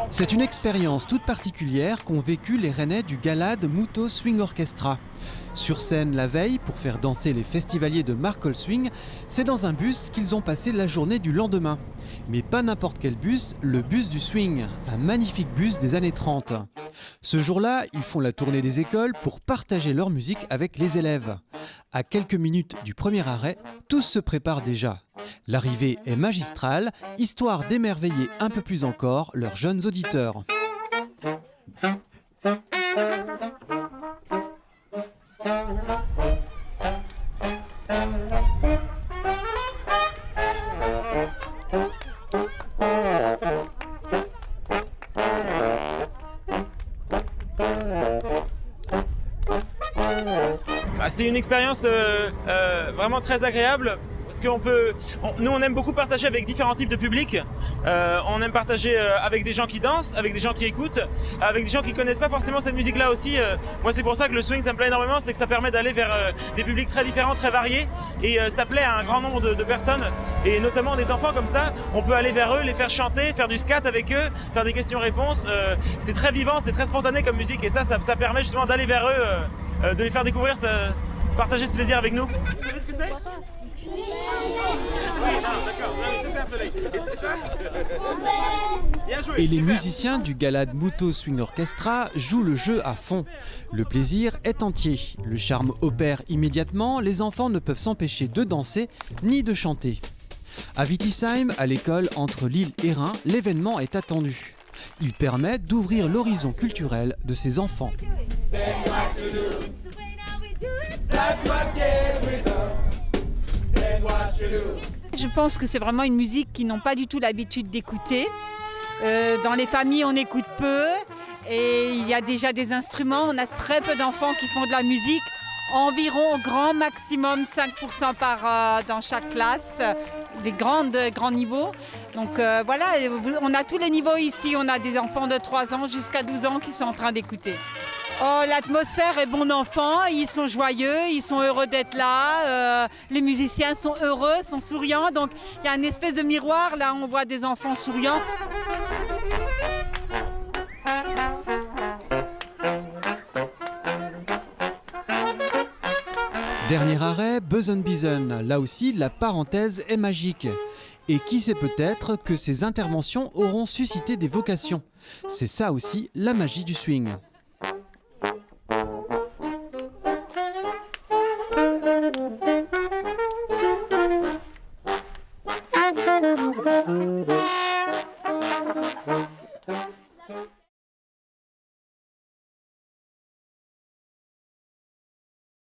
C'est une expérience toute particulière qu'ont vécu les Rennais du Galad Mouto Swing Orchestra. Sur scène la veille pour faire danser les festivaliers de Marcol Swing, c'est dans un bus qu'ils ont passé la journée du lendemain. Mais pas n'importe quel bus, le bus du swing, un magnifique bus des années 30. Ce jour-là, ils font la tournée des écoles pour partager leur musique avec les élèves. À quelques minutes du premier arrêt, tous se préparent déjà. L'arrivée est magistrale, histoire d'émerveiller un peu plus encore leurs jeunes auditeurs. C'est une expérience vraiment très agréable parce nous on aime beaucoup partager avec différents types de publics. On aime partager avec des gens qui dansent, avec des gens qui écoutent, avec des gens qui connaissent pas forcément cette musique-là aussi. Moi c'est pour ça que le swing ça me plaît énormément, c'est que ça permet d'aller vers des publics très différents, très variés et ça plaît à un grand nombre de personnes et notamment des enfants comme ça. On peut aller vers eux, les faire chanter, faire du scat avec eux, faire des questions-réponses. C'est très vivant, c'est très spontané comme musique et ça permet justement d'aller vers eux, de les faire découvrir, partager ce plaisir avec nous. Vous savez ce que c'est ? Et les musiciens du Galad Mouto Swing Orchestra jouent le jeu à fond. Le plaisir est entier. Le charme opère immédiatement. Les enfants ne peuvent s'empêcher de danser ni de chanter. À Wittisheim, à l'école entre Lille et Reims, l'événement est attendu. Il permet d'ouvrir l'horizon culturel de ces enfants. Je pense que c'est vraiment une musique qu'ils n'ont pas du tout l'habitude d'écouter. Dans les familles, on écoute peu et il y a déjà des instruments. On a très peu d'enfants qui font de la musique. Environ au grand maximum 5% dans chaque classe, des grands niveaux. Donc voilà, on a tous les niveaux ici. On a des enfants de 3 ans jusqu'à 12 ans qui sont en train d'écouter. Oh, l'atmosphère est bon enfant, ils sont joyeux, ils sont heureux d'être là, les musiciens sont heureux, sont souriants, donc il y a une espèce de miroir, là on voit des enfants souriants. Dernier arrêt, Bösenbiesen. Là aussi, la parenthèse est magique. Et qui sait peut-être que ces interventions auront suscité des vocations. C'est ça aussi la magie du swing.